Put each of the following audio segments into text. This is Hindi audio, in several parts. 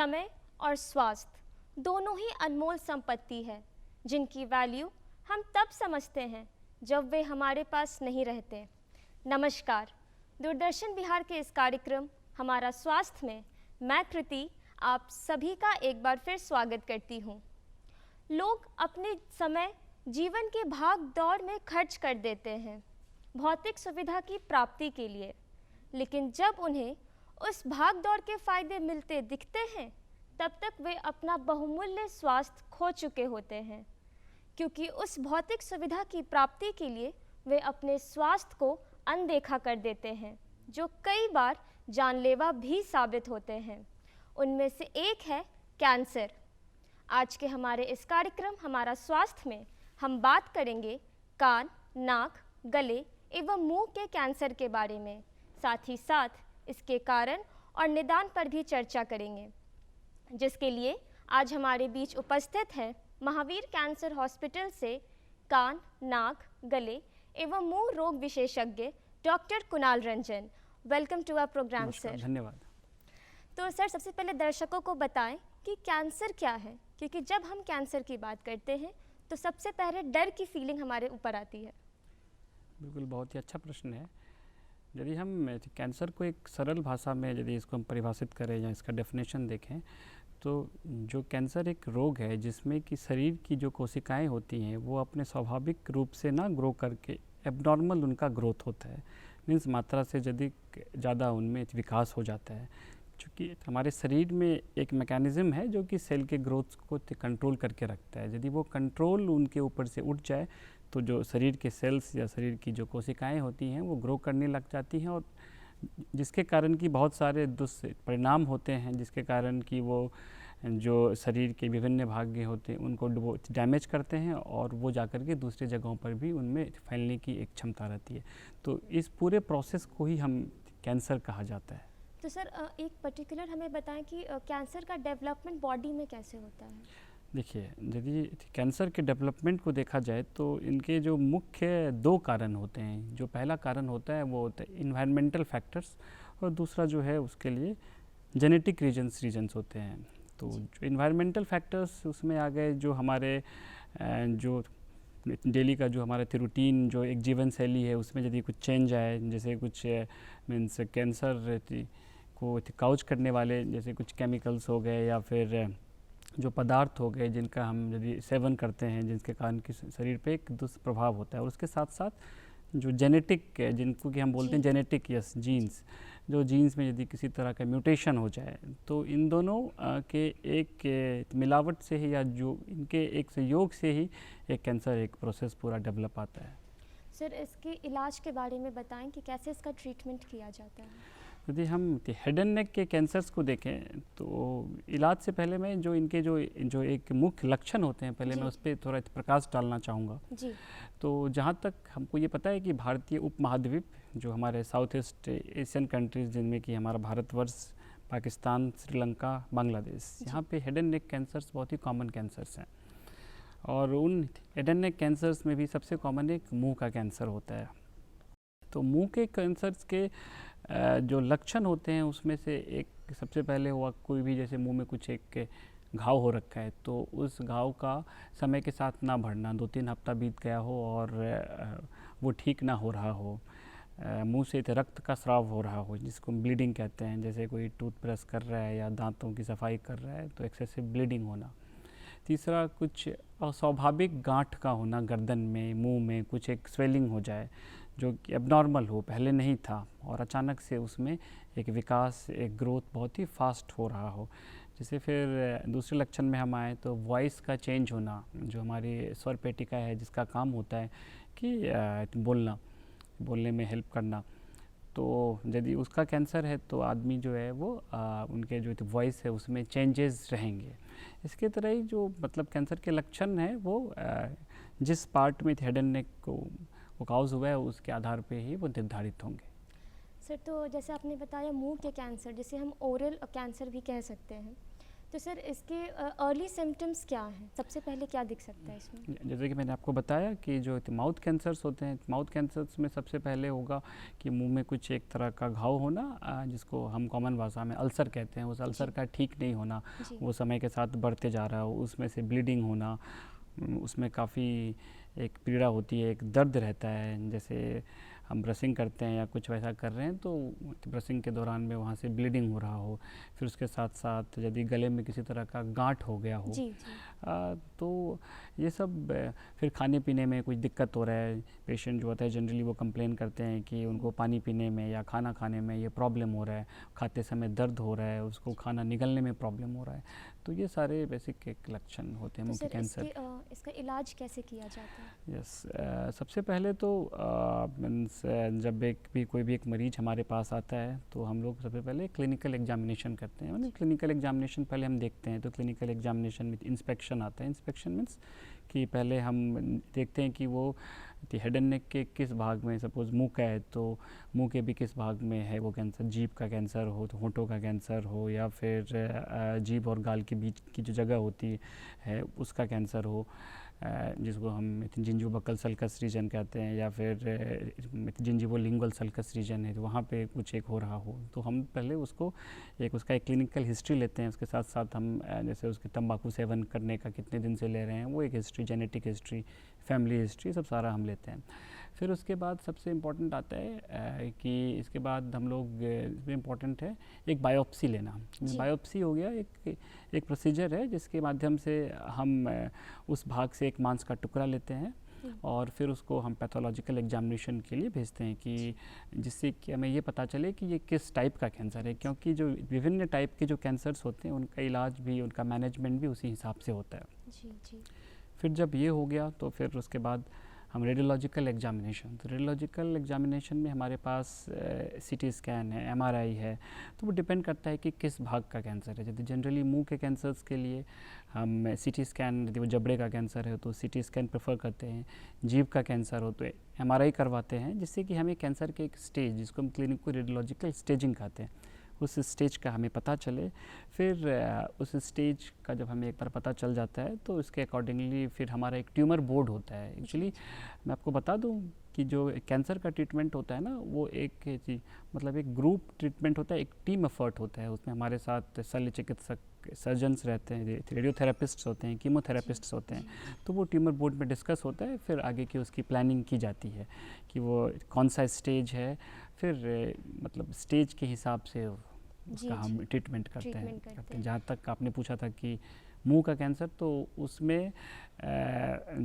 समय और स्वास्थ्य दोनों ही अनमोल संपत्ति है, जिनकी वैल्यू हम तब समझते हैं जब वे हमारे पास नहीं रहते। नमस्कार, दूरदर्शन बिहार के इस कार्यक्रम हमारा स्वास्थ्य में मैं कृति आप सभी का एक बार फिर स्वागत करती हूँ। लोग अपने समय जीवन की भाग दौड़ में खर्च कर देते हैं भौतिक सुविधा की प्राप्ति के लिए, लेकिन जब उन्हें उस भाग दौड़ के फायदे मिलते दिखते हैं तब तक वे अपना बहुमूल्य स्वास्थ्य खो चुके होते हैं, क्योंकि उस भौतिक सुविधा की प्राप्ति के लिए वे अपने स्वास्थ्य को अनदेखा कर देते हैं, जो कई बार जानलेवा भी साबित होते हैं। उनमें से एक है कैंसर। आज के हमारे इस कार्यक्रम हमारा स्वास्थ्य में हम बात करेंगे कान, नाक, गले एवं मुंह के कैंसर के बारे में। साथ ही साथ इसके कारण और निदान पर भी चर्चा करेंगे, जिसके लिए आज हमारे बीच उपस्थित हैं महावीर कैंसर हॉस्पिटल से कान, नाक, गले एवं मुंह रोग विशेषज्ञ doctor Kunal Ranjan. Welcome to our program sir. धन्यवाद। तो सर, सबसे पहले दर्शकों को बताएं कि कैंसर क्या है, क्योंकि जब हम कैंसर की बात करते हैं तो सबसे पहले डर की फीलिंग हमारे ऊपर आती है। बिल्कुल, बहुत ही अच्छा प्रश्न है। यदि हम कैंसर को एक सरल भाषा में यदि इसको हम परिभाषित करें या इसका डेफिनेशन देखें, तो जो कैंसर एक रोग है जिसमें कि शरीर की जो कोशिकाएं होती हैं वो अपने स्वाभाविक रूप से ना ग्रो करके एबनॉर्मल उनका ग्रोथ होता है, मीन्स मात्रा से यदि ज़्यादा उनमें विकास हो जाता है। क्योंकि हमारे शरीर में एक मैकेनिज़्म है जो कि सेल के ग्रोथ को कंट्रोल करके रखता है। यदि वो कंट्रोल उनके ऊपर से उठ जाए तो जो शरीर के सेल्स या शरीर की जो कोशिकाएं होती हैं वो ग्रो करने लग जाती हैं, और जिसके कारण कि बहुत सारे दुष्परिणाम होते हैं, जिसके कारण कि वो जो शरीर के विभिन्न भाग होते हैं उनको वो डैमेज करते हैं और वो जाकर के दूसरी जगहों पर भी उनमें फैलने की एक क्षमता रहती है। तो इस पूरे प्रोसेस को ही हम कैंसर कहा जाता है। तो सर, एक पर्टिकुलर हमें बताएं कि कैंसर का डेवलपमेंट बॉडी में कैसे होता है। देखिए, यदि कैंसर के डेवलपमेंट को देखा जाए तो इनके जो मुख्य दो कारण होते हैं। जो पहला कारण होता है वो होता है इन्वायरमेंटल फैक्टर्स, और दूसरा जो है उसके लिए जेनेटिक रीजन्स होते हैं। तो जो इन्वायरमेंटल फैक्टर्स उसमें आ गए जो हमारे जो डेली का जो हमारा रूटीन जो एक जीवन शैली है उसमें यदि कुछ चेंज आए, जैसे कुछ मीन्स कैंसर को काउज करने वाले जैसे कुछ केमिकल्स हो गए या फिर जो पदार्थ हो गए जिनका हम यदि सेवन करते हैं, जिनके कारण कि शरीर पे एक दुष्प्रभाव होता है। और उसके साथ साथ जो जेनेटिक, जिनको कि हम बोलते हैं जेनेटिक जीन्स, जो जीन्स में यदि किसी तरह का म्यूटेशन हो जाए तो इन दोनों के एक मिलावट से ही या जो इनके एक सहयोग से ही एक कैंसर एक प्रोसेस पूरा डेवलप आता है। सर, इसके इलाज के बारे में बताएं कि कैसे इसका ट्रीटमेंट किया जाता है। यदि हम हेड एंड नेक के कैंसर्स को देखें तो इलाज से पहले मैं जो इनके जो एक मुख्य लक्षण होते हैं पहले मैं उस पर थोड़ा प्रकाश डालना चाहूँगा जी। तो जहाँ तक हमको ये पता है कि भारतीय उपमहाद्वीप जो हमारे साउथ ईस्ट एशियन कंट्रीज़ जिनमें कि हमारा भारतवर्ष, पाकिस्तान, श्रीलंका, बांग्लादेश, यहाँ पे हेड एंड नेक कैंसर्स बहुत ही कॉमन कैंसर्स हैं। और उन हेड एंड नेक कैंसर्स में भी सबसे कॉमन एक मुँह का कैंसर होता है। तो मुंह के कैंसर्स के जो लक्षण होते हैं उसमें से एक सबसे पहले हुआ कोई भी जैसे मुंह में कुछ एक घाव हो रखा है तो उस घाव का समय के साथ ना बढ़ना, 2-3 हफ्ता बीत गया हो और वो ठीक ना हो रहा हो, मुंह से रक्त का स्राव हो रहा हो जिसको ब्लीडिंग कहते हैं, जैसे कोई टूथब्रश कर रहा है या दांतों की सफाई कर रहा है तो एक्सेसिव ब्लीडिंग होना। तीसरा, कुछ अस्वाभाविक गांठ का होना गर्दन में, मुंह में कुछ एक स्वेलिंग हो जाए जो कि एबनॉर्मल हो, पहले नहीं था और अचानक से उसमें एक विकास, एक ग्रोथ बहुत ही फास्ट हो रहा हो। जैसे फिर दूसरे लक्षण में हम आए तो वॉइस का चेंज होना, जो हमारी स्वर पेटिका है जिसका काम होता है कि बोलने में हेल्प करना, तो यदि उसका कैंसर है तो आदमी जो है वो उनके जो वॉइस है उसमें चेंजेस रहेंगे। इसके तरह ही जो मतलब कैंसर के लक्षण हैं वो जिस पार्ट में हेड एंड नेक को काउज हुआ है उसके आधार पे ही वो निर्धारित होंगे। सर, तो जैसे आपने बताया मुंह के कैंसर, जिसे हम ओरल कैंसर भी कह सकते हैं, तो सर इसके अर्ली सिम्टम्स क्या हैं? सबसे पहले क्या दिख सकता है इसमें? जैसे कि मैंने आपको बताया कि जो माउथ कैंसर्स होते हैं, माउथ कैंसर्स में सबसे पहले होगा कि मुंह में कुछ एक तरह का घाव होना, जिसको हम कॉमन भाषा में अल्सर कहते हैं। उस अल्सर का ठीक नहीं होना, वो समय के साथ बढ़ते जा रहा हो, उसमें से ब्लीडिंग होना, उसमें काफ़ी एक पीड़ा होती है, एक दर्द रहता है। जैसे हम ब्रशिंग करते हैं या कुछ वैसा कर रहे हैं तो ब्रशिंग के दौरान में वहाँ से ब्लीडिंग हो रहा हो, फिर उसके साथ साथ यदि गले में किसी तरह का गांठ हो गया हो, तो ये सब, फिर खाने पीने में कुछ दिक्कत हो रहा है। पेशेंट जो होता है जनरली वो कंप्लेन करते हैं कि उनको पानी पीने में या खाना खाने में ये प्रॉब्लम हो रहा है, खाते समय दर्द हो रहा है, उसको खाना निगलने में प्रॉब्लम हो रहा है। तो ये सारे बेसिक एक लक्षण होते हैं मुंह के कैंसर। इसका इलाज कैसे किया जाता है? यस, सबसे पहले तो मीन्स जब कोई भी एक मरीज हमारे पास आता है तो हम लोग सबसे पहले क्लिनिकल एग्जामिनेशन करते हैं। मतलब क्लिनिकल एग्जामिनेशन पहले हम देखते हैं, तो क्लिनिकल एग्जामिनेशन में इंस्पेक्शन आता है। इंस्पेक्शन मीन्स कि पहले हम देखते हैं कि वो हेड एंड नेक के किस भाग में, सपोज मुंह का है तो मुंह के भी किस भाग में है वो कैंसर, जीभ का कैंसर हो तो होंठों का कैंसर हो, या फिर जीभ और गाल के बीच की जो जगह होती है उसका कैंसर हो, जिसको हम जिंजिबोबक्कल सल्कस रीजन कहते हैं, या फिर जिंजिबोलिंगुअल सल्कस रीजन है तो वहाँ पे कुछ एक हो रहा हो, तो हम पहले उसको उसका एक क्लिनिकल हिस्ट्री लेते हैं। उसके साथ साथ हम जैसे उसके तंबाकू सेवन करने का कितने दिन से ले रहे हैं वो एक history, genetic history, family history, सब सारा हम लेते हैं। फिर उसके बाद सबसे इम्पोर्टेंट आता है कि इसके बाद हम लोग, इसमें इम्पोर्टेंट है एक बायोप्सी लेना। बायोप्सी हो गया एक प्रोसीजर है जिसके माध्यम से हम उस भाग से एक मांस का टुकड़ा लेते हैं और फिर उसको हम पैथोलॉजिकल एग्जामिनेशन के लिए भेजते हैं, कि जिससे कि हमें ये पता चले कि ये किस टाइप का कैंसर है। क्योंकि जो विभिन्न टाइप के जो कैंसर्स होते हैं उनका इलाज भी, उनका मैनेजमेंट भी उसी हिसाब से होता है। जी। फिर जब ये हो गया तो फिर उसके बाद हम रेडियोलॉजिकल एग्जामिनेशन, तो रेडियोलॉजिकल एग्जामिनेशन में हमारे पास सीटी स्कैन है, एमआरआई है, तो वो डिपेंड करता है कि किस भाग का कैंसर है। यदि जनरली मुंह के कैंसर्स के लिए हम सीटी स्कैन, यदि वो जबड़े का कैंसर है तो सीटी स्कैन प्रेफर करते हैं, जीभ का कैंसर हो तो एमआरआई करवाते हैं, जिससे कि हमें कैंसर के एक स्टेज, जिसको हम क्लिनिकल रेडियोलॉजिकल स्टेजिंग कहते हैं, उस स्टेज का हमें पता चले। फिर उस स्टेज का जब हमें एक बार पता चल जाता है तो इसके अकॉर्डिंगली फिर हमारा एक ट्यूमर बोर्ड होता है। एक्चुअली मैं आपको बता दूं कि जो कैंसर का ट्रीटमेंट होता है ना, वो एक मतलब एक ग्रुप ट्रीटमेंट होता है, एक टीम एफर्ट होता है। उसमें हमारे साथ शल्य चिकित्सक, सर्जन्स रहते हैं, रेडियोथेरेपिस्ट्स होते हैं, कीमोथेरेपिस्ट्स होते हैं, तो वो ट्यूमर बोर्ड में डिस्कस होता है। फिर आगे की उसकी प्लानिंग की जाती है कि वो कौन सा स्टेज है, फिर मतलब स्टेज के हिसाब से उसका हम ट्रीटमेंट करते हैं। जहाँ तक आपने पूछा था कि मुंह का कैंसर, तो उसमें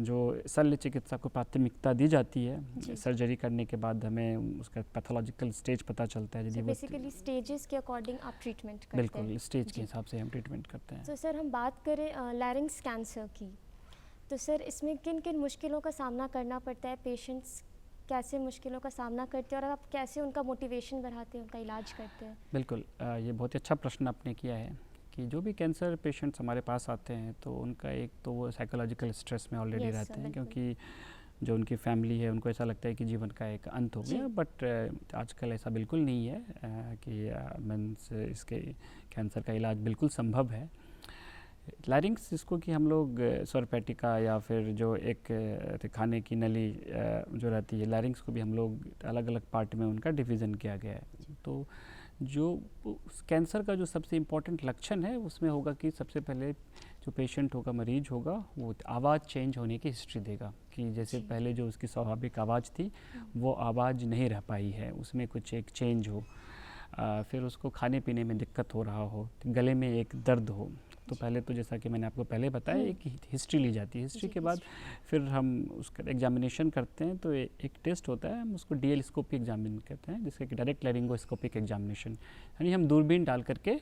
जो शल्य चिकित्सा को प्राथमिकता दी जाती है। सर्जरी करने के बाद हमें उसका पैथोलॉजिकल स्टेज पता चलता है। बेसिकली स्टेजेस के अकॉर्डिंग आप ट्रीटमेंट करते हैं? बिल्कुल, स्टेज के हिसाब से हम ट्रीटमेंट करते हैं। तो सर हम बात करें लैरिंक्स कैंसर की, तो सर इसमें किन किन मुश्किलों का सामना करना पड़ता है? पेशेंट्स कैसे मुश्किलों का सामना करते हैं और आप कैसे उनका मोटिवेशन बढ़ाते हैं, उनका इलाज करते हैं? बिल्कुल, ये बहुत ही अच्छा प्रश्न आपने किया है कि जो भी कैंसर पेशेंट्स हमारे पास आते हैं तो उनका एक तो वो साइकोलॉजिकल स्ट्रेस में ऑलरेडी रहते हैं, क्योंकि जो उनकी फैमिली है उनको ऐसा लगता है कि जीवन का एक अंत हो गया। बट आजकल ऐसा बिल्कुल नहीं है कि मीन्स इसके कैंसर का इलाज बिल्कुल संभव है। लैरिंक्स, जिसको कि हम लोग स्वरपेटिका या फिर जो एक खाने की नली जो रहती है, लैरिंक्स को भी हम लोग अलग अलग पार्ट में उनका डिवीज़न किया गया है। तो जो कैंसर का जो सबसे इम्पोर्टेंट लक्षण है उसमें होगा कि सबसे पहले जो पेशेंट होगा, मरीज होगा, वो आवाज़ चेंज होने की हिस्ट्री देगा, कि जैसे पहले जो उसकी स्वाभाविक आवाज़ थी वो आवाज़ नहीं रह पाई है, उसमें कुछ एक चेंज हो। फिर उसको खाने पीने में दिक्कत हो रहा हो, गले में एक दर्द हो। तो पहले तो जैसा कि मैंने आपको पहले बताया, एक हिस्ट्री ली जाती है। हिस्ट्री के बाद फिर हम उसका एग्जामिनेशन करते हैं। तो एक टेस्ट होता है, हम उसको डीएलस्कोपी एग्जामिन करते हैं, जिसका कि डायरेक्ट लैरिंगोस्कोपिक एग्जामिनेशन, यानी हम दूरबीन डाल करके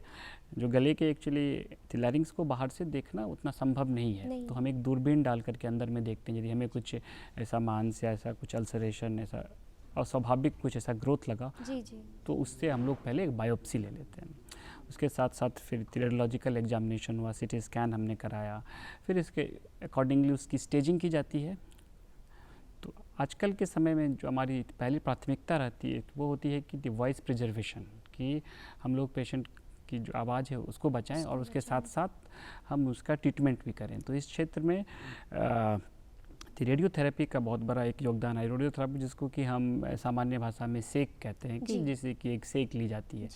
जो गले के एक्चुअली लैरिंग्स को बाहर से देखना उतना संभव नहीं है, तो हम एक दूरबीन डाल करके अंदर में देखते हैं। यदि हमें कुछ ऐसा मांस या ऐसा कुछ अल्सरेशन, ऐसा अस्वाभाविक कुछ ऐसा ग्रोथ लगा, तो उससे हम लोग पहले एक बायोप्सी ले लेते हैं। उसके साथ साथ फिर रेडियोलॉजिकल एग्जामिनेशन हुआ, सीटी स्कैन हमने कराया, फिर इसके अकॉर्डिंगली उसकी स्टेजिंग की जाती है। तो आजकल के समय में जो हमारी पहली प्राथमिकता रहती है वो होती है कि वॉइस प्रिजर्वेशन, कि हम लोग पेशेंट की जो आवाज़ है उसको बचाएं और उसके साथ साथ हम उसका ट्रीटमेंट भी करें। तो इस क्षेत्र में रेडियोथेरेपी का बहुत बड़ा एक योगदान है। रेडियोथेरेपी जिसको कि हम सामान्य भाषा में सेक कहते हैं, कि जिससे कि एक सेक ली जाती है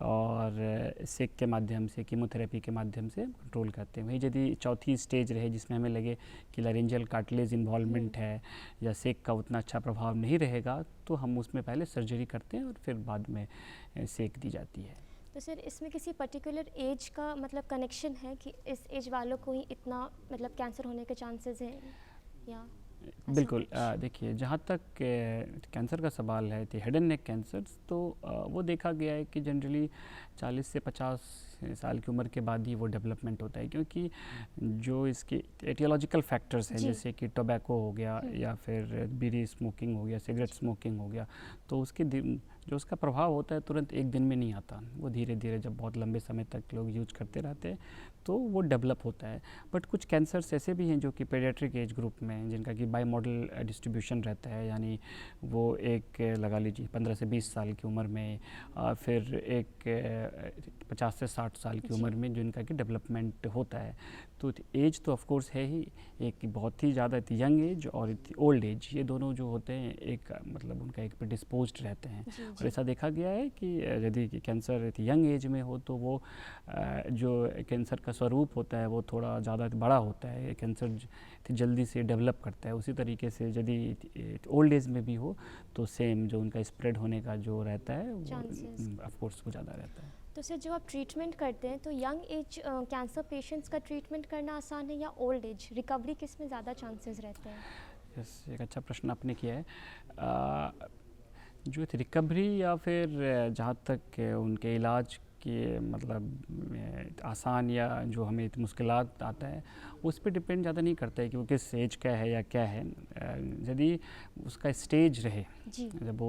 और सेक के माध्यम से, कीमोथेरेपी के माध्यम से कंट्रोल करते हैं। वही यदि चौथी स्टेज रहे जिसमें हमें लगे कि लारेंजियल कार्टिलेज इन्वॉल्वमेंट है या सेक का उतना अच्छा प्रभाव नहीं रहेगा, तो हम उसमें पहले सर्जरी करते हैं और फिर बाद में सेक दी जाती है। तो सर इसमें किसी पर्टिकुलर एज का मतलब कनेक्शन है कि इस एज वालों को ही इतना मतलब कैंसर होने के चांसेस हैं या? बिल्कुल, देखिए जहाँ तक कैंसर का सवाल है, तो हेड एंड नेक कैंसर, तो वो देखा गया है कि जनरली 40 से 50 साल की उम्र के बाद ही वो डेवलपमेंट होता है, क्योंकि जो इसके एटियोलॉजिकल फैक्टर्स हैं जैसे कि टोबैको हो गया या फिर बीड़ी स्मोकिंग हो गया, सिगरेट स्मोकिंग हो गया, तो उसके जो उसका प्रभाव होता है तुरंत एक दिन में नहीं आता, वो धीरे धीरे जब बहुत लंबे समय तक लोग यूज करते रहते हैं तो वो डेवलप होता है। बट कुछ कैंसर्स ऐसे भी हैं जो कि पेडियाट्रिक एज ग्रुप में, जिनका कि बाई मॉडल डिस्ट्रीब्यूशन रहता है, यानी वो एक लगा लीजिए 15 से 20 साल की उम्र में, फिर एक 50 से 60 साल की उम्र में जिनका कि डेवलपमेंट होता है। तो एज तो ऑफ कोर्स है ही, एक बहुत ही ज़्यादा यंग एज और ओल्ड एज, ये दोनों जो होते हैं एक मतलब उनका एक प्रिडिस्पोज्ड रहते हैं। और ऐसा देखा गया है कि यदि कैंसर यंग एज में हो तो वो जो कैंसर का स्वरूप होता है वो थोड़ा ज़्यादा बड़ा होता है, कैंसर जल्दी से डेवलप करता है। उसी तरीके से यदि ओल्ड एज में भी हो तो सेम जो उनका स्प्रेड होने का जो रहता है वो ऑफ कोर्स वो ज़्यादा रहता है। तो सर जो आप ट्रीटमेंट करते हैं तो यंग एज कैंसर पेशेंट्स का ट्रीटमेंट करना आसान है या ओल्ड एज, रिकवरी किस में ज़्यादा चांसेस रहते हैं? यस, एक अच्छा प्रश्न आपने किया है। जो रिकवरी या फिर जहाँ तक उनके इलाज के मतलब आसान या जो हमें मुश्किलात आता है उस पर डिपेंड ज़्यादा नहीं करता है कि वो किस एज का है या क्या है। यदि उसका स्टेज रहे, जब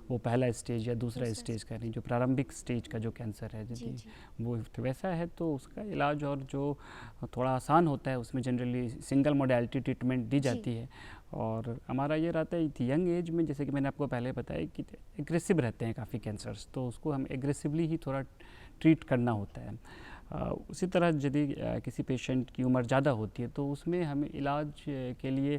वो पहला स्टेज या दूसरा स्टेज का नहीं, जो प्रारंभिक स्टेज का जो कैंसर है यदि वो वैसा है तो उसका इलाज और जो थोड़ा आसान होता है उसमें जनरली सिंगल मोडेलिटी ट्रीटमेंट दी जाती है। और हमारा ये रहता है यंग एज में, जैसे कि मैंने आपको पहले बताया कि एग्रेसिव रहते हैं काफ़ी कैंसर्स, तो उसको हम एग्रेसिवली ही थोड़ा ट्रीट करना होता है। उसी तरह यदि किसी पेशेंट की उम्र ज़्यादा होती है तो उसमें हमें इलाज के लिए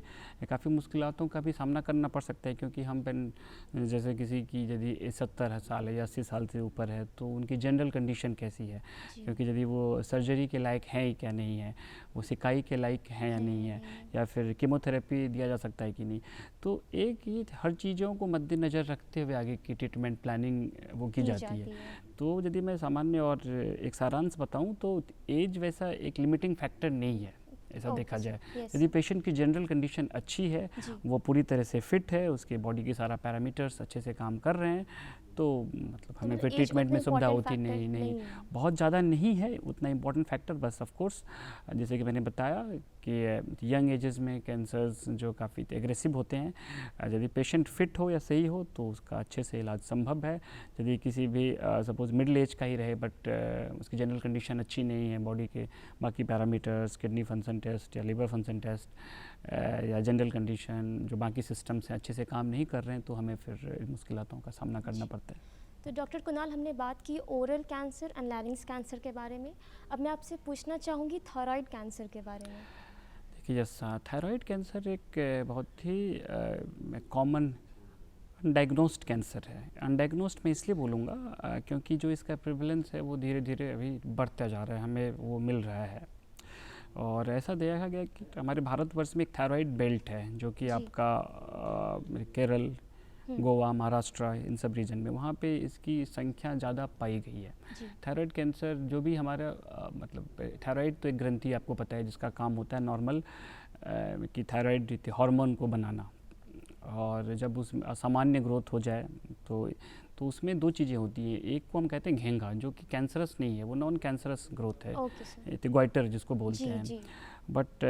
काफ़ी मुश्किलातों का भी सामना करना पड़ सकता है, क्योंकि हम जैसे किसी की यदि 70 साल है या 80 साल से ऊपर है तो उनकी जनरल कंडीशन कैसी है, क्योंकि यदि वो सर्जरी के लायक हैं क्या नहीं है, वो सिकाई के लायक हैं या नहीं है, या फिर कीमोथेरेपी दिया जा सकता है कि नहीं। तो एक ये हर चीज़ों को मद्देनज़र रखते हुए आगे की ट्रीटमेंट प्लानिंग वो की जाती है। तो यदि मैं सामान्य और एक सारांश बताऊं तो एज वैसा एक लिमिटिंग फैक्टर नहीं है, ऐसा देखा जाए। यदि पेशेंट की जनरल कंडीशन अच्छी है, वो पूरी तरह से फिट है, उसके बॉडी के सारा पैरामीटर्स अच्छे से काम कर रहे हैं, तो मतलब हमें फिर ट्रीटमेंट में सुविधा होती नहीं बहुत ज़्यादा नहीं है उतना इम्पोर्टेंट फैक्टर। बस ऑफ कोर्स जैसे कि मैंने बताया कि यंग एजेस में कैंसर्स जो काफ़ी एग्रेसिव होते हैं, यदि पेशेंट फिट हो या सही हो तो उसका अच्छे से इलाज संभव है। यदि किसी भी सपोज मिडिल एज का ही रहे बट उसकी जनरल कंडीशन अच्छी नहीं है, बॉडी के बाकी पैरामीटर्स, किडनी फंक्शन टेस्ट या लिवर फंक्शन टेस्ट या जनरल कंडीशन जो बाकी सिस्टम्स हैं अच्छे से काम नहीं कर रहे हैं, तो हमें फिर मुश्किलातों का सामना करना पड़ता है। तो डॉक्टर कुणाल, हमने बात की ओरल कैंसर एंड लैरिंग्स कैंसर के बारे में, अब मैं आपसे पूछना चाहूँगी थायराइड कैंसर के बारे में। देखिए यस, थायराइड कैंसर एक बहुत ही कॉमन अनडायग्नोस्ड कैंसर है। अनडायग्नोस्ड मैं इसलिए बोलूँगा क्योंकि जो इसका प्रेवलेंस है वो धीरे धीरे अभी बढ़ता जा रहा है, हमें वो मिल रहा है। और ऐसा देखा गया कि हमारे भारतवर्ष में एक थायराइड बेल्ट है जो कि आपका केरल, गोवा, महाराष्ट्र, इन सब रीजन में वहाँ पे इसकी संख्या ज़्यादा पाई गई है। थायराइड कैंसर जो भी हमारा मतलब थायराइड तो एक ग्रंथि आपको पता है जिसका काम होता है नॉर्मल कि थायराइड हार्मोन को बनाना, और जब उसमें असामान्य ग्रोथ हो जाए तो उसमें दो चीज़ें होती हैं। एक को हम कहते हैं घेंगा, जो कि कैंसरस नहीं है, वो नॉन कैंसरस ग्रोथ है, गोइटर जिसको बोलते हैं। बट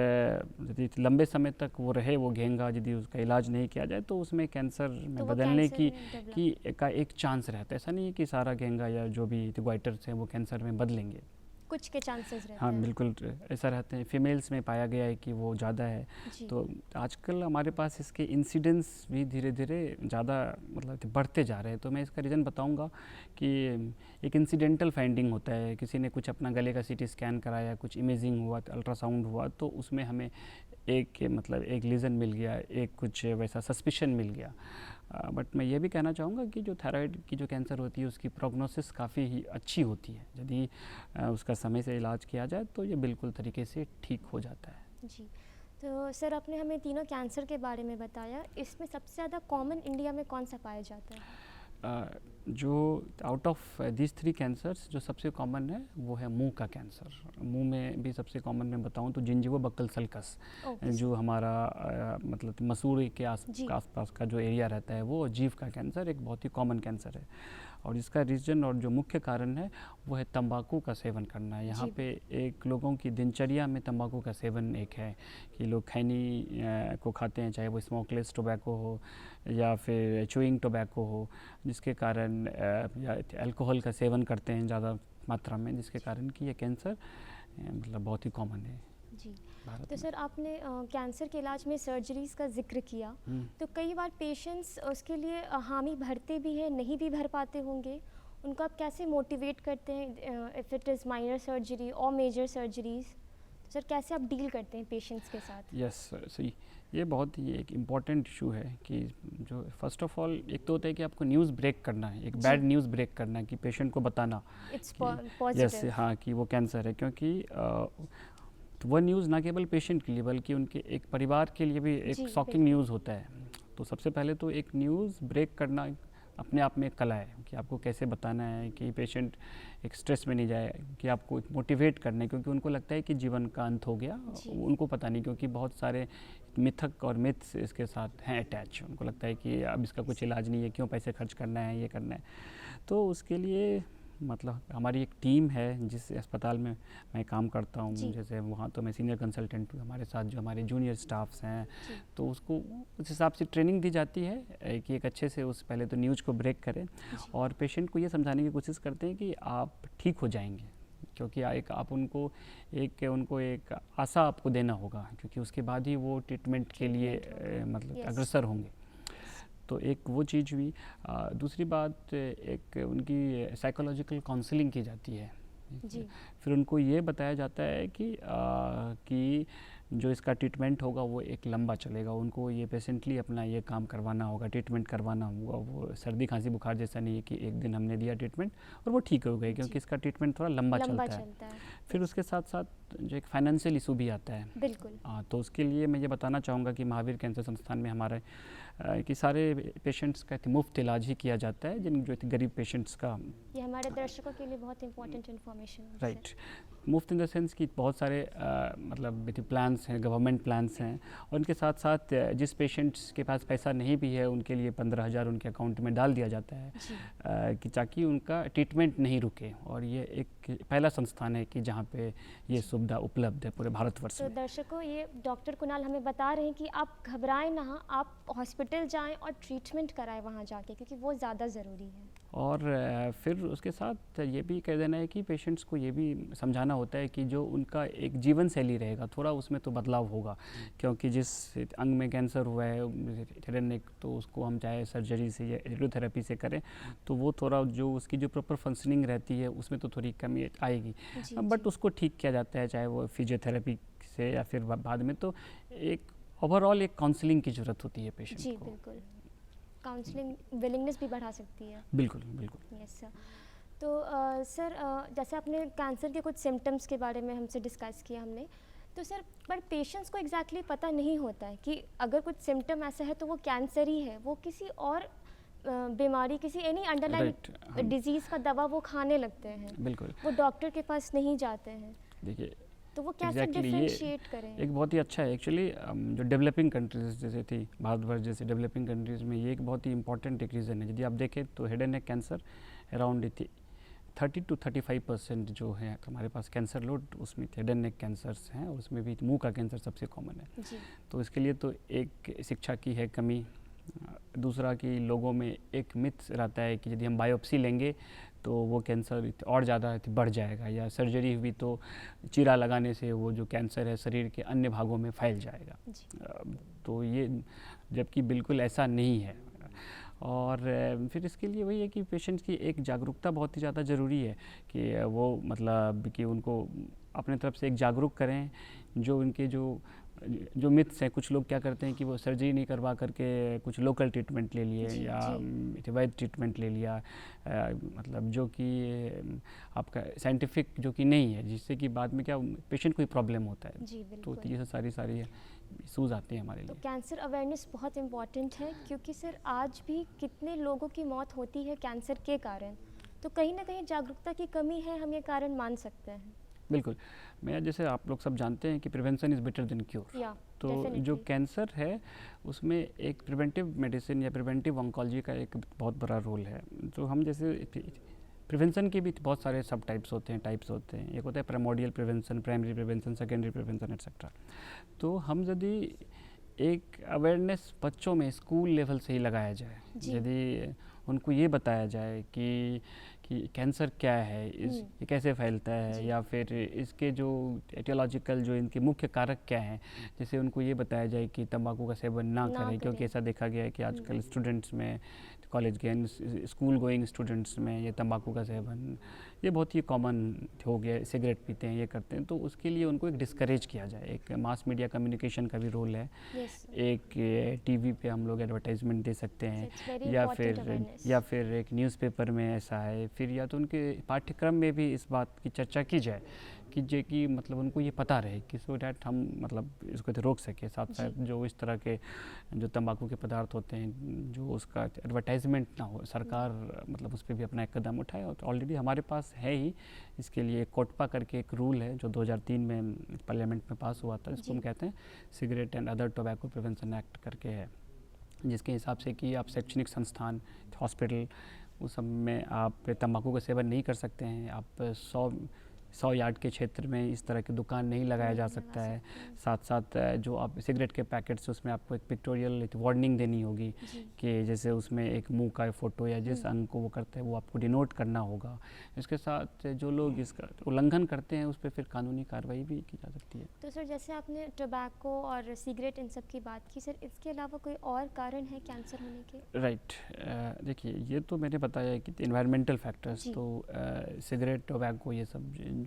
यदि लंबे समय तक वो रहे वो घेंगा, यदि उसका इलाज नहीं किया जाए तो उसमें कैंसर में बदलने का एक चांस रहता है। ऐसा नहीं है कि सारा घेंगा या जो भी गोइटर्स हैं वो कैंसर में बदलेंगे। कुछ के चांसेस रहते हाँ हैं। बिल्कुल ऐसा रहते हैं, फीमेल्स में पाया गया है कि वो ज़्यादा है। तो आजकल हमारे पास इसके इंसिडेंस भी धीरे धीरे ज़्यादा मतलब बढ़ते जा रहे हैं। तो मैं इसका रीज़न बताऊंगा कि एक इंसिडेंटल फाइंडिंग होता है, किसी ने कुछ अपना गले का सीटी स्कैन कराया, कुछ इमेजिंग हुआ, अल्ट्रासाउंड हुआ, तो उसमें हमें एक मतलब एक लीजन मिल गया, एक कुछ वैसा सस्पिशन मिल गया। बट मैं ये भी कहना चाहूँगा कि जो थायराइड की जो कैंसर होती है उसकी प्रोग्नोसिस काफ़ी ही अच्छी होती है। यदि उसका समय से इलाज किया जाए तो ये बिल्कुल तरीके से ठीक हो जाता है। जी, तो सर आपने हमें तीनों कैंसर के बारे में बताया, इसमें सबसे ज़्यादा कॉमन इंडिया में कौन सा पाया जाता है? जो आउट ऑफ दिस 3 कैंसर्स जो सबसे कॉमन है वो है मुंह का कैंसर। मुंह में भी सबसे कॉमन मैं बताऊं तो जिंजिवोबक्कल सल्कस, जो हमारा मतलब मसूड़ी के आसपास का जो एरिया रहता है, वो जीभ का कैंसर एक बहुत ही कॉमन कैंसर है। और इसका रीज़न और जो मुख्य कारण है वो है तंबाकू का सेवन करना। यहाँ पे एक लोगों की दिनचर्या में तंबाकू का सेवन एक है कि लोग खैनी को खाते हैं, चाहे वो स्मोकलेस टोबैको हो या फिर च्यूइंग टोबैको हो, जिसके कारण या अल्कोहल का सेवन करते हैं ज़्यादा मात्रा में, जिसके कारण कि ये कैंसर मतलब बहुत ही कॉमन है जी। भारत तो सर आपने कैंसर के इलाज में सर्जरीज का जिक्र किया, तो कई बार पेशेंट्स उसके लिए हामी भरते भी हैं, नहीं भी भर पाते होंगे, उनको आप कैसे मोटिवेट करते हैं if it is minor surgery और मेजर सर्जरीज? तो सर कैसे आप डील करते हैं पेशेंट्स के साथ? यस सही, ये बहुत ही एक इम्पॉर्टेंट इशू है कि जो फर्स्ट ऑफ ऑल एक तो होता है कि आपको न्यूज़ ब्रेक करना है, एक बैड न्यूज़ ब्रेक करना है कि पेशेंट को बताना यस हाँ कि वो कैंसर है, क्योंकि तो वह न्यूज़ ना केवल पेशेंट के लिए बल्कि उनके एक परिवार के लिए भी एक शॉकिंग न्यूज़ होता है। तो सबसे पहले तो एक न्यूज़ ब्रेक करना अपने आप में एक कला है कि आपको कैसे बताना है कि पेशेंट एक स्ट्रेस में नहीं जाए, कि आपको मोटिवेट करना है, क्योंकि उनको लगता है कि जीवन का अंत हो गया, उनको पता नहीं, क्योंकि बहुत सारे मिथक और मिथ्स इसके साथ हैं अटैच। उनको लगता है कि अब इसका कुछ इलाज नहीं है, क्यों पैसे खर्च करना है, ये करना है। तो उसके लिए मतलब हमारी एक टीम है जिस अस्पताल में मैं काम करता हूँ, जैसे वहाँ तो मैं सीनियर कंसल्टेंट हूँ, हमारे साथ जो हमारे जूनियर स्टाफ्स हैं, तो उसको उस हिसाब से ट्रेनिंग दी जाती है कि एक अच्छे से उस पहले तो न्यूज़ को ब्रेक करें और पेशेंट को ये समझाने की कोशिश करते हैं कि आप ठीक हो जाएंगे, क्योंकि एक आप उनको एक आशा आपको देना होगा, क्योंकि उसके बाद ही वो ट्रीटमेंट के लिए मतलब अग्रसर होंगे। तो एक वो चीज़ हुई। दूसरी बात, एक उनकी साइकोलॉजिकल काउंसलिंग की जाती है जी। फिर उनको ये बताया जाता है कि जो इसका ट्रीटमेंट होगा वो एक लंबा चलेगा, उनको ये पेशेंटली अपना ये काम करवाना होगा, ट्रीटमेंट करवाना होगा। वो सर्दी खांसी बुखार जैसा नहीं है कि एक दिन हमने दिया ट्रीटमेंट और वो ठीक हो गई, क्योंकि इसका ट्रीटमेंट थोड़ा लंबा चलता है। फिर उसके साथ साथ जो एक फाइनेंशियल इशू भी आता है, बिल्कुल तो उसके लिए मैं ये बताना चाहूँगा कि महावीर कैंसर संस्थान में हमारे कि सारे पेशेंट्स का मुफ्त इलाज ही किया जाता है, जिन जो गरीब पेशेंट्स का। ये हमारे दर्शकों के लिए बहुत इंपॉर्टेंट इन्फॉर्मेशन है। राइट, मुफ्त इन द सेंस कि बहुत सारे मतलब प्लान्स हैं, गवर्नमेंट प्लान्स हैं, और उनके साथ साथ जिस पेशेंट्स के पास पैसा नहीं भी है उनके लिए 15,000 उनके अकाउंट में डाल दिया जाता है कि ताकि उनका ट्रीटमेंट नहीं रुके। और ये एक पहला संस्थान है कि जहाँ पे ये सुविधा उपलब्ध है पूरे भारतवर्ष में। तो दर्शकों, ये डॉक्टर कुणाल हमें बता रहे हैं कि आप घबराएं ना, आप हॉस्पिटल जाएं और ट्रीटमेंट कराएं वहाँ जाके, क्योंकि वो ज़्यादा ज़रूरी है। और फिर उसके साथ ये भी कह देना है कि पेशेंट्स को ये भी समझाना होता है कि जो उनका एक जीवन शैली रहेगा थोड़ा उसमें तो बदलाव होगा, क्योंकि जिस अंग में कैंसर हुआ है हिरण्य, तो उसको हम चाहे सर्जरी से या रेडियोथेरेपी से करें तो वो थोड़ा जो उसकी जो प्रॉपर फंक्शनिंग रहती है उसमें तो थोड़ी कमी आएगी, बट उसको ठीक किया जाता है, चाहे वो फिजियोथेरेपी से या फिर बाद में। तो एक ओवरऑल एक काउंसलिंग की ज़रूरत होती है पेशेंट को। बिल्कुल, काउंसलिंग विलिंगनेस भी बढ़ा सकती है। बिल्कुल बिल्कुल। Yes sir. तो सर जैसे आपने कैंसर के कुछ सिम्टम्स के बारे में हमसे डिस्कस किया हमने, तो सर पर पेशेंट्स को एग्जैक्टली पता नहीं होता है कि अगर कुछ सिम्टम ऐसा है तो वो कैंसर ही है, वो किसी और बीमारी, किसी एनी अंडरलाइन डिजीज़ का दवा वो खाने लगते हैं। बिल्कुल, वो डॉक्टर के पास नहीं जाते हैं। देखिए तो वो कैसे डिफरेंशिएट करें? एक बहुत ही अच्छा है एक्चुअली। जो डेवलपिंग कंट्रीज जैसे थी भारतवर्ष जैसे डेवलपिंग कंट्रीज़ में ये एक बहुत ही इंपॉर्टेंट एक रीज़न है। यदि आप देखें तो head and neck cancer around 30 to 35% जो है हमारे पास कैंसर लोड, उसमें हेड एंड नेक कैंसर्स हैं, और उसमें भी मुंह का कैंसर सबसे कॉमन है जी। तो इसके लिए तो एक शिक्षा की है कमी। दूसरा कि लोगों में एक मिथ रहता है कि यदि हम बायोप्सी लेंगे तो वो कैंसर और ज़्यादा बढ़ जाएगा, या सर्जरी हुई तो चीरा लगाने से वो जो कैंसर है शरीर के अन्य भागों में फैल जाएगा। तो ये जबकि बिल्कुल ऐसा नहीं है। और फिर इसके लिए वही है कि पेशेंट्स की एक जागरूकता बहुत ही ज़्यादा ज़रूरी है कि वो मतलब कि उनको अपने तरफ से एक जागरूक करें। जो उनके जो मिथ्स हैं, कुछ लोग क्या करते हैं कि वो सर्जरी नहीं करवा करके कुछ लोकल ट्रीटमेंट ले लिए या वैध ट्रीटमेंट ले लिया, मतलब जो कि आपका साइंटिफिक जो कि नहीं है, जिससे कि बाद में क्या पेशेंट को ही प्रॉब्लम होता है। तो ये सारी इशूज़ आते हैं हमारे लिए। तो कैंसर अवेयरनेस बहुत इम्पॉर्टेंट है, क्योंकि सर आज भी कितने लोगों की मौत होती है कैंसर के कारण, तो कहीं ना कहीं जागरूकता की कमी है, हम ये कारण मान सकते हैं। बिल्कुल। मैं जैसे आप लोग सब जानते हैं कि prevention is better than cure. तो जो कैंसर है उसमें एक प्रिवेंटिव मेडिसिन या प्रिवेंटिव ऑन्कोलॉजी का एक बहुत बड़ा रोल है। तो हम जैसे प्रिवेंशन के भी बहुत सारे सब टाइप्स होते हैं। एक होता है primordial prevention, primary prevention, secondary prevention etcetera. तो हम यदि एक अवेयरनेस बच्चों में स्कूल लेवल से ही लगाया जाए, यदि उनको ये बताया जाए कि कैंसर क्या है, ये कैसे फैलता है, या फिर इसके जो एटियोलॉजिकल जो इनके मुख्य कारक क्या हैं, जैसे उनको ये बताया जाए कि तंबाकू का सेवन ना करें, क्योंकि ऐसा देखा गया है कि आजकल स्टूडेंट्स में, कॉलेज के स्कूल गोइंग स्टूडेंट्स में ये तंबाकू का सेवन ये बहुत ही कॉमन हो गया, सिगरेट पीते हैं, ये करते हैं। तो उसके लिए उनको एक डिस्करेज किया जाए। एक मास मीडिया कम्युनिकेशन का भी रोल है। एक टीवी पे हम लोग एडवर्टाइजमेंट दे सकते हैं, या फिर एक न्यूज़पेपर में ऐसा है, फिर या तो उनके पाठ्यक्रम में भी इस बात की चर्चा की जाए कि मतलब उनको ये पता रहे कि सो डैट हम मतलब इसको तो रोक सके। साथ साथ जो इस तरह के जो तंबाकू के पदार्थ होते हैं जो उसका एडवर्टाइजमेंट ना हो, सरकार मतलब उस पर भी अपना एक कदम उठाए। और ऑलरेडी हमारे पास है ही इसके लिए कोटपा करके एक रूल है जो 2003 में पार्लियामेंट में पास हुआ था, इसको हम कहते हैं cigarette and other tobacco prevention act करके है, जिसके हिसाब से कि आप शैक्षणिक संस्थान, हॉस्पिटल, उस सब में आप तंबाकू का सेवन नहीं कर सकते हैं। आप 100 यार्ड के क्षेत्र में इस तरह की दुकान नहीं लगाया जा सकता है। साथ साथ जो आप सिगरेट के पैकेट्स, उसमें आपको एक पिक्टोरियल वार्निंग देनी होगी कि जैसे उसमें एक मुंह का फ़ोटो या जिस अंग को वो करते हैं वो आपको डिनोट करना होगा। इसके साथ जो लोग इसका उल्लंघन करते हैं उस पर फिर कानूनी कार्रवाई भी की जा सकती है। तो सर जैसे आपने टोबैको और सिगरेट इन सब की बात की, सर इसके अलावा कोई और कारण है कैंसर होने के? राइट, देखिए ये तो मैंने बताया है कि इन्वायरमेंटल फैक्टर्स, तो सिगरेट, टोबैको, ये सब ये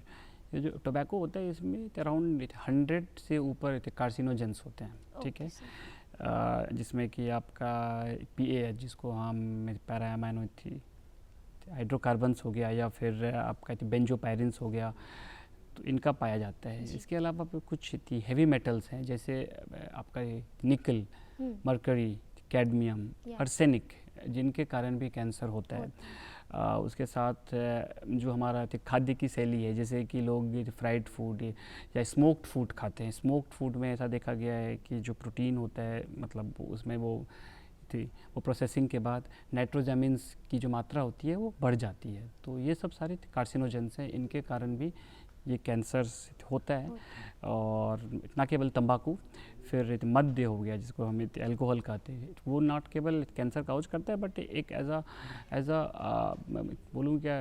जो टोबैको होता है इसमें अराउंड 100 से ऊपर कार्सिनोजेंस होते हैं, ठीक है, जिसमें कि आपका PAH, जिसको हम पैरामाइनो हाइड्रोकार्बन्स हो गया, या फिर आपका बेंजोपायरिन्स हो गया, तो इनका पाया जाता है। इसके अलावा कुछ हैवी मेटल्स हैं, जैसे आपका निकल, मरकरी, कैडमियम, आर्सेनिक, जिनके कारण भी कैंसर होता है। उसके साथ जो हमारा खाद्य की शैली है, जैसे कि लोग फ्राइड फूड या स्मोक्ड फूड खाते हैं। स्मोक्ड फूड में ऐसा देखा गया है कि जो प्रोटीन होता है, मतलब उसमें वो प्रोसेसिंग के बाद नाइट्रोजामिन्स की जो मात्रा होती है वो बढ़ जाती है। तो ये सब सारे कार्सिनोजेंस हैं, इनके कारण भी ये कैंसर होता है। और ना केवल तंबाकू, फिर मद्य हो गया जिसको हम अल्कोहल कहते हैं, वो नॉट केवल कैंसर काउज करता है बट एक एज अ बोलूँ क्या,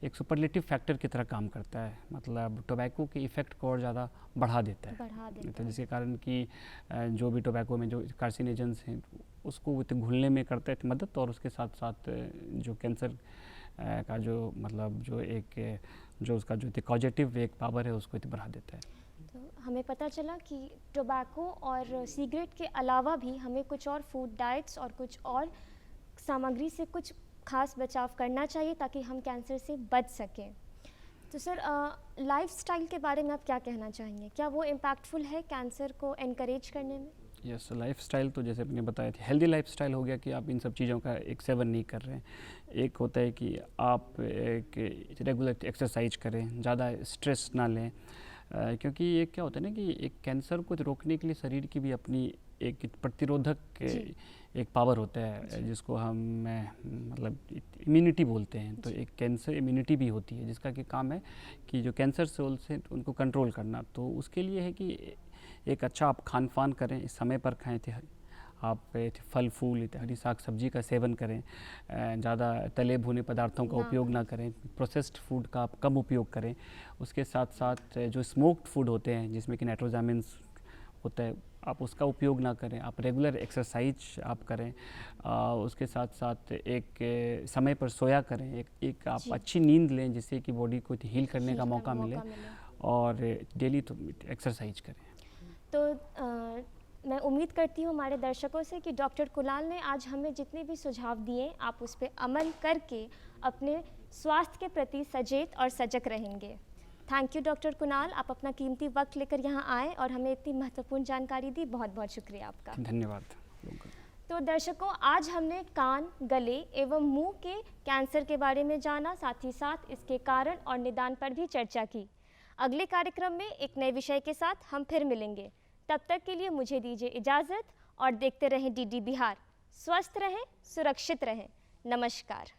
एक सुपरलेटिव फैक्टर की तरह काम करता है। मतलब टोबैको के इफ़ेक्ट को और ज़्यादा बढ़ा देता है। तो जिसके कारण कि जो भी टोबैको में जो कार्सिनोजेंस हैं उसको घुलने में करता है मदद, और उसके साथ साथ जो कैंसर का जो मतलब जो उसका जो कॉजेटिव एक पावर है उसको बढ़ा देता है। तो हमें पता चला कि टोबैको और सिगरेट के अलावा भी हमें कुछ और फूड डाइट्स और कुछ और सामग्री से कुछ खास बचाव करना चाहिए ताकि हम कैंसर से बच सकें। तो सर लाइफस्टाइल के बारे में आप क्या कहना चाहेंगे? क्या वो इम्पैक्टफुल है कैंसर को एनकरेज करने में? यस, लाइफस्टाइल तो जैसे आपने बताया था, हेल्दी लाइफस्टाइल हो गया कि आप इन सब चीज़ों का एक सेवन नहीं कर रहे हैं। एक होता है कि आप एक रेगुलर एक्सरसाइज करें, ज़्यादा स्ट्रेस ना लें, क्योंकि ये क्या होता है ना कि एक कैंसर को रोकने के लिए शरीर की भी अपनी एक प्रतिरोधक एक पावर होता है, जिसको हम मतलब इम्यूनिटी बोलते हैं। तो एक कैंसर इम्यूनिटी भी होती है जिसका कि काम है कि जो कैंसर सेल्स हैं उनको कंट्रोल करना। तो उसके लिए है कि एक अच्छा आप खान पान करें, समय पर खाएं थे, आप फल फूल हरी साग सब्जी का सेवन करें, ज़्यादा तले भुने पदार्थों का उपयोग ना करें, प्रोसेस्ड फूड का आप कम उपयोग करें। उसके साथ साथ जो स्मोक्ड फूड होते हैं जिसमें कि नाइट्रोजामिन्स होता है, आप उसका उपयोग ना करें। आप रेगुलर एक्सरसाइज आप करें, उसके साथ साथ एक समय पर सोया करें, एक आप अच्छी नींद लें जिससे कि बॉडी को हील करने का मौका मिले, और डेली तो एक्सरसाइज करें। तो मैं उम्मीद करती हूँ हमारे दर्शकों से कि डॉक्टर कुणाल ने आज हमें जितने भी सुझाव दिए आप उस पर अमल करके अपने स्वास्थ्य के प्रति सचेत और सजग रहेंगे। थैंक यू डॉक्टर कुणाल, आप अपना कीमती वक्त लेकर यहाँ आए और हमें इतनी महत्वपूर्ण जानकारी दी। बहुत बहुत शुक्रिया आपका। धन्यवाद। तो दर्शकों, आज हमने कान, गले एवं मुंह के कैंसर के बारे में जाना, साथ ही साथ इसके कारण और निदान पर भी चर्चा की। अगले कार्यक्रम में एक नए विषय के साथ हम फिर मिलेंगे। तब तक के लिए मुझे दीजिए इजाज़त और देखते रहें DD बिहार। स्वस्थ रहें, सुरक्षित रहें। नमस्कार।